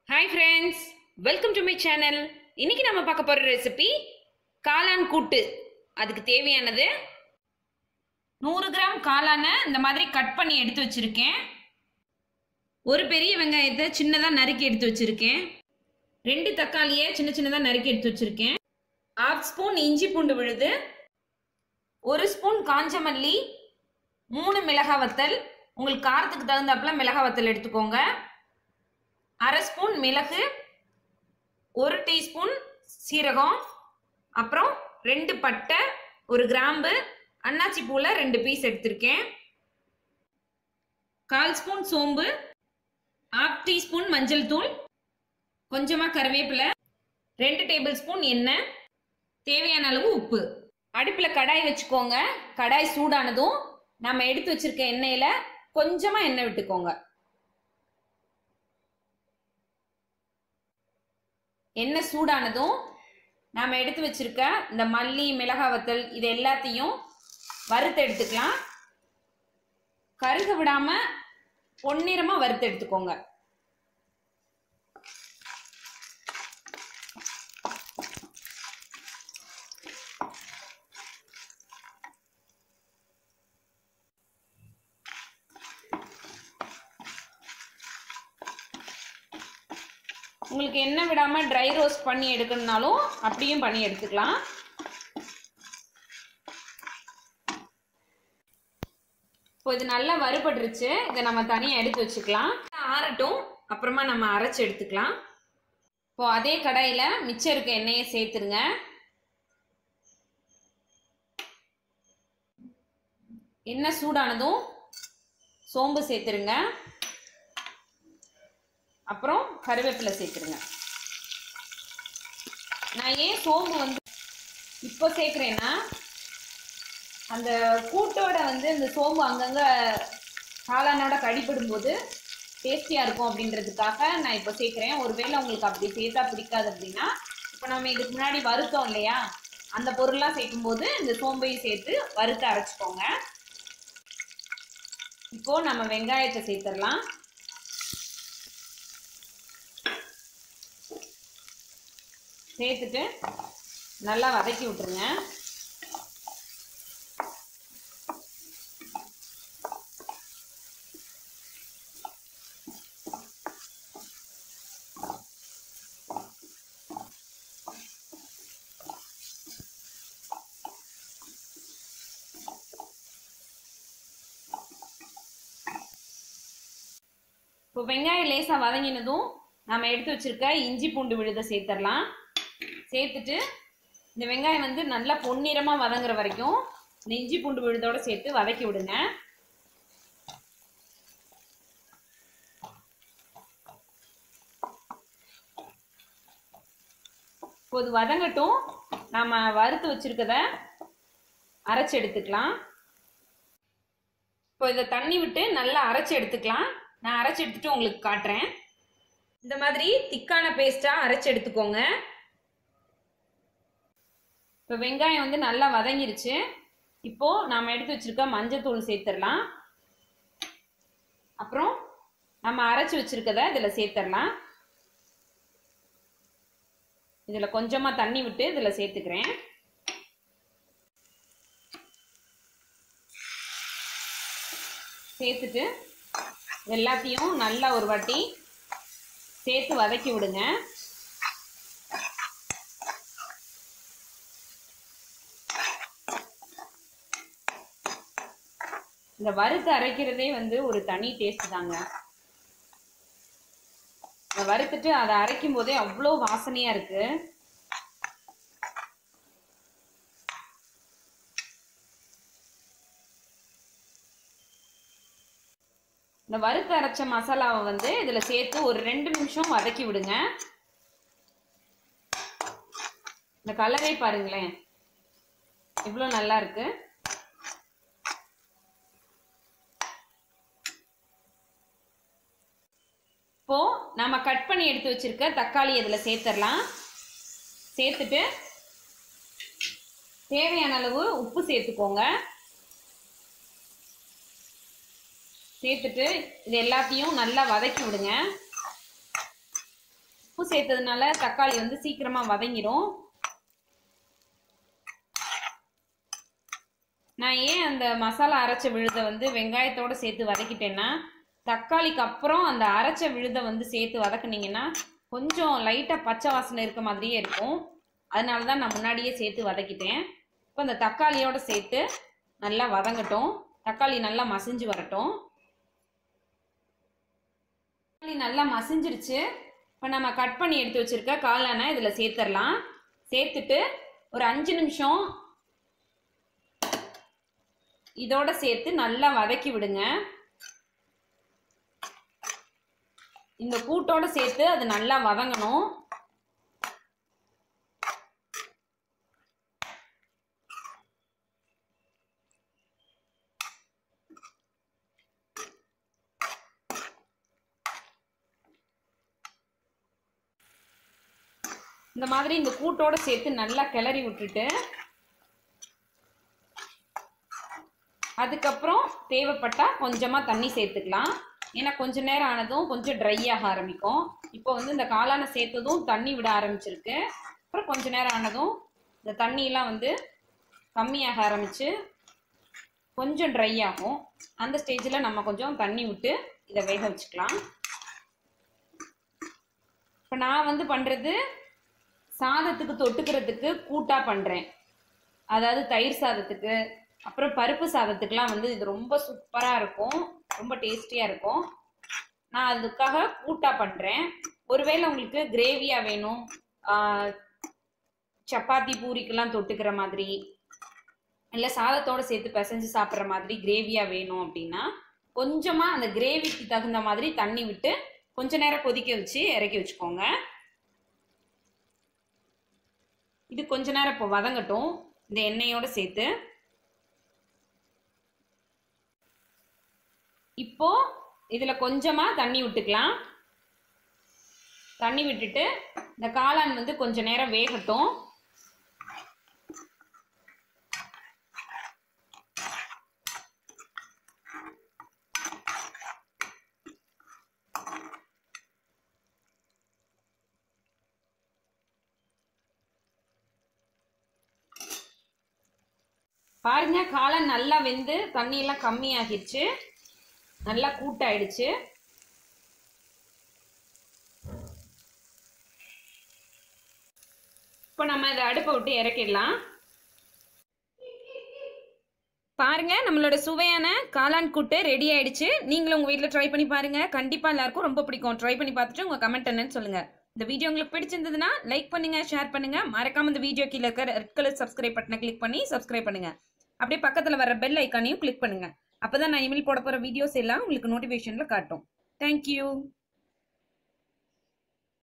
Hi friends, welcome to my channel. இன்னைக்கு நம்ம பார்க்க போற ரெசிபி காளான் கூட்டு. அதுக்கு தேவையானது 100 கிராம் காளானை இந்த மாதிரி கட் பண்ணி எடுத்து வச்சிருக்கேன். ஒரு பெரிய வெங்காயத்தை சின்னதா நறுக்கி எடுத்து வச்சிருக்கேன். 2 தக்காளியை சின்ன சின்னதா நறுக்கி எடுத்து வச்சிருக்கேன். 1/2 ஸ்பூன் இஞ்சி பூண்டு விழுது, 1 ஸ்பூன் காஞ்ச மல்லி, 3 மிளகாய் வத்தல். உங்களுக்கு காரத்துக்கு தகுந்தாப்புல மிளகாய் வத்தல் எடுத்துக்கோங்க. 1/2 ஸ்பூன் மிளகு, 1 டீஸ்பூன் சீரகம், அப்புறம் 2 பட்டை, 1 கிராம்பு, அன்னாச்சி பூல 2 பீஸ் எடுத்திருக்கேன். 1/4 ஸ்பூன் சோம்பு, 1/2 டீஸ்பூன் மஞ்சள் தூள், கொஞ்சமா கறிவேப்பிலை, 2 டேபிள் ஸ்பூன் எண்ணெய், தேவையான அளவு உப்பு. அடுப்புல கடாய் வச்சுக்கோங்க. கடாய் சூடானதும் நம்ம எடுத்து வச்சிருக்க எண்ணெயில கொஞ்சமா எண்ணெய் விட்டுக்கோங்க. எண்ணெய் சூடானதும் நாம் எடுத்து வச்சிருக்க இந்த மல்லி மிளகாய் வத்தல் இது எல்லாத்தையும் வறுத்து எடுத்துக்கலாம். கருக விடாம பொன்னிறமா வறுத்து எடுத்துக்கோங்க. உங்களுக்கு எண்ணெய் விடாம ட்ரை ரோஸ்ட் பண்ணி எடுக்கணும்னாலும் அப்படியும் பண்ணி எடுத்துக்கலாம். இப்போ இது நல்லா வறுபட்டுருச்சு. இதை நம்ம தனியாக எடுத்து வச்சுக்கலாம். ஆறட்டும், அப்புறமா நம்ம அரைச்சி எடுத்துக்கலாம். இப்போ அதே கடாயில் மிச்சம் இருக்க எண்ணெயை சேர்த்துருங்க. எண்ணெய் சூடானதும் சோம்பு சேர்த்துருங்க. அப்புறம் கறிவேப்பிலை சேர்த்துருங்க. நான் ஏன் சோம்பு இப்போ சேர்க்குறேன்னா, அந்த கூட்டோட இந்த சோம்பு அங்கங்கே காளானோட கடிப்படும் போது டேஸ்டியாக இருக்கும் அப்படின்றதுக்காக நான் இப்போ சேர்க்குறேன். ஒருவேளை உங்களுக்கு அப்படி சேர்த்தா பிடிக்காது அப்படின்னா, இப்போ நம்ம இதுக்கு முன்னாடி வறுத்தோம் இல்லையா, அந்த பொருள்லாம் சேர்க்கும்போது இந்த சோம்பையும் சேர்த்து வறுத்து அரைச்சிக்கோங்க. இப்போது நம்ம வெங்காயத்தை சேர்த்துடலாம். சேர்த்துட்டு நல்லா வதக்கி விட்டுருங்க. இப்போ வெங்காயம் லேசா வதங்கினதும் நம்ம எடுத்து வச்சிருக்க இஞ்சி பூண்டு விழுதை சேர்த்துடலாம். சேர்த்துட்டு இந்த வெங்காயம் நல்லா பொன்னிறமா வதங்குற வரைக்கும் இந்த இஞ்சி பூண்டு விழுதோட சேர்த்து வதக்கி விடுங்க. இப்போது வதங்கட்டும். நாம வறுத்து வச்சிருக்கத அரைச்சி எடுத்துக்கலாம். இப்போ இதை தண்ணி விட்டு நல்லா அரைச்சி எடுத்துக்கலாம். நான் அரைச்சி எடுத்துட்டு உங்களுக்கு காட்டுறேன். இந்த மாதிரி திக்கான பேஸ்டா அரைச்சி எடுத்துக்கோங்க. இப்போ வெங்காயம் நல்லா வதங்கிருச்சு. இப்போ நாம எடுத்து வச்சிருக்க மஞ்சள் தூள் சேர்த்துடலாம். அப்புறம் நம்ம அரைச்சி வச்சிருக்கத இதுல சேர்த்துடலாம். இதுல கொஞ்சமா தண்ணி விட்டு இதுல சேர்த்துக்கிறேன். சேர்த்துட்டு எல்லாத்தையும் நல்லா ஒரு வாட்டி சேர்த்து வதக்கி விடுங்க. இந்த வறுத்து அரைக்கிறதே ஒரு தனி டேஸ்ட் தாங்க. இந்த வறுத்துட்டு அதை அரைக்கும் போதே அவ்வளோ வாசனையா இருக்கு. இந்த வறுத்து அரைச்ச மசாலாவை இதுல சேர்த்து ஒரு 2 நிமிஷம் வதக்கி விடுங்க. இந்த கலரே பாருங்களேன், இவ்வளோ நல்லா இருக்கு. இப்போ நம்ம கட் பண்ணி எடுத்து வச்சிருக்க தக்காளி இதுல சேர்த்துடலாம். சேர்த்துட்டு தேவையான அளவு உப்பு சேர்த்துக்கோங்க. சேர்த்துட்டு இது எல்லாத்தையும் நல்லா வதக்கி விடுங்க. உப்பு சேர்த்ததுனால தக்காளி வந்து சீக்கிரமா வதங்கிடும். நான் ஏன் அந்த மசாலா அரைச்ச விழுதை வந்து வெங்காயத்தோட சேர்த்து வதக்கிட்டேன்னா, தக்காளிக்கு அப்புறம் அந்த அரைச்ச விழுதை வந்து சேர்த்து வதக்குனீங்கன்னா கொஞ்சம் லைட்டா பச்சை வாசனை இருக்க மாதிரியே இருக்கும். அதனால தான் நான் முன்னாடியே சேர்த்து வதக்கிட்டேன். இப்போ அந்த தக்காளியோட சேர்த்து நல்லா வதங்கட்டும். தக்காளி நல்லா மசிஞ்சு வரட்டும். தக்காளி நல்லா மசிஞ்சிருச்சு. இப்போ நம்ம கட் பண்ணி எடுத்து வச்சிருக்க காளானை இதில் சேர்த்துடலாம். சேர்த்துட்டு ஒரு 5 நிமிஷம் இதோட சேர்த்து நல்லா வதக்கி விடுங்க. இந்த கூட்டோட சேர்த்து அது நல்லா வதங்கணும். இந்த மாதிரி இந்த கூட்டோட சேர்த்து நல்லா கிளறி விட்டுட்டு அதுக்கப்புறம் தேவைப்பட்டா கொஞ்சமா தண்ணி சேர்த்துக்கலாம். ஏன்னா கொஞ்ச நேரம் ஆனதும் கொஞ்சம் ட்ரை ஆக ஆரம்பிக்கும். இப்போ வந்து இந்த காளானை சேர்த்ததும் தண்ணி விட ஆரம்பிச்சிருக்கு. அப்புறம் கொஞ்ச நேரம் ஆனதும் இந்த தண்ணியெல்லாம் வந்து கம்மியாக ஆரம்பிச்சு கொஞ்சம் ட்ரை ஆகும். அந்த ஸ்டேஜில் நம்ம கொஞ்சம் தண்ணி விட்டு இதை வேக வச்சுக்கலாம். இப்போ நான் வந்து பண்ணுறது சாதத்துக்கு தொட்டுக்கிறதுக்கு கூட்டா பண்ணுறேன். அதாவது தயிர் சாதத்துக்கு அப்புறம் பருப்பு சாதத்துக்குலாம் வந்து இது ரொம்ப சூப்பராக இருக்கும், ரொம்ப டேஸ்டியாக இருக்கும். நான் அதுக்காக கூட்டா பண்ணுறேன். ஒருவேளை உங்களுக்கு கிரேவியாக வேணும், சப்பாத்தி பூரிக்கெல்லாம் தொட்டுக்கிற மாதிரி இல்லை சாதத்தோடு சேர்த்து பிசைஞ்சு சாப்பிட்ற மாதிரி கிரேவியாக வேணும் அப்படின்னா கொஞ்சமாக அந்த கிரேவிக்கு தகுந்த மாதிரி தண்ணி விட்டு கொஞ்ச நேரம் கொதிக்க வச்சு இறக்கி வச்சுக்கோங்க. இது கொஞ்ச நேரம் இப்போ வதங்கட்டும் இந்த எண்ணெயோட சேர்த்து. இப்போ இதுல கொஞ்சமா தண்ணி விட்டுக்கலாம். தண்ணி விட்டுட்டு இந்த காளான் வந்து கொஞ்ச நேரம் வேகட்டும். பாருங்க காளான் நல்லா வெந்து தண்ணியெல்லாம் கம்மியாகிடுச்சு, நல்லா கூட்டாயிடுச்சு. இப்போ நம்ம இதை அடுப்பை விட்டு இறக்கிடலாம். பாருங்க நம்மளோட சுவையான காளான் கூட்டு ரெடி ஆயிடுச்சு. நீங்களும் உங்க வீட்டில் ட்ரை பண்ணி பாருங்க. கண்டிப்பா எல்லாருக்கும் ரொம்ப பிடிக்கும். ட்ரை பண்ணி பார்த்துட்டு உங்க கமெண்ட் என்னன்னு சொல்லுங்க. இந்த வீடியோ உங்களுக்கு பிடிச்சிருந்ததுன்னா லைக் பண்ணுங்க, ஷேர் பண்ணுங்க. மறக்காம இந்த வீடியோ கீழே இருக்க ரெட் கலர் சப்ஸ்கிரைப் பட்டனை கிளிக் பண்ணி சப்ஸ்கிரைப் பண்ணுங்க. அப்படியே பக்கத்துல வர பெல் ஐக்கானையும் கிளிக் பண்ணுங்க. அப்பதான் நான் இனிமேல் போட போற வீடியோஸ் எல்லாம் உங்களுக்கு நோட்டிபிகேஷன்ல காட்டும். தேங்க்யூ.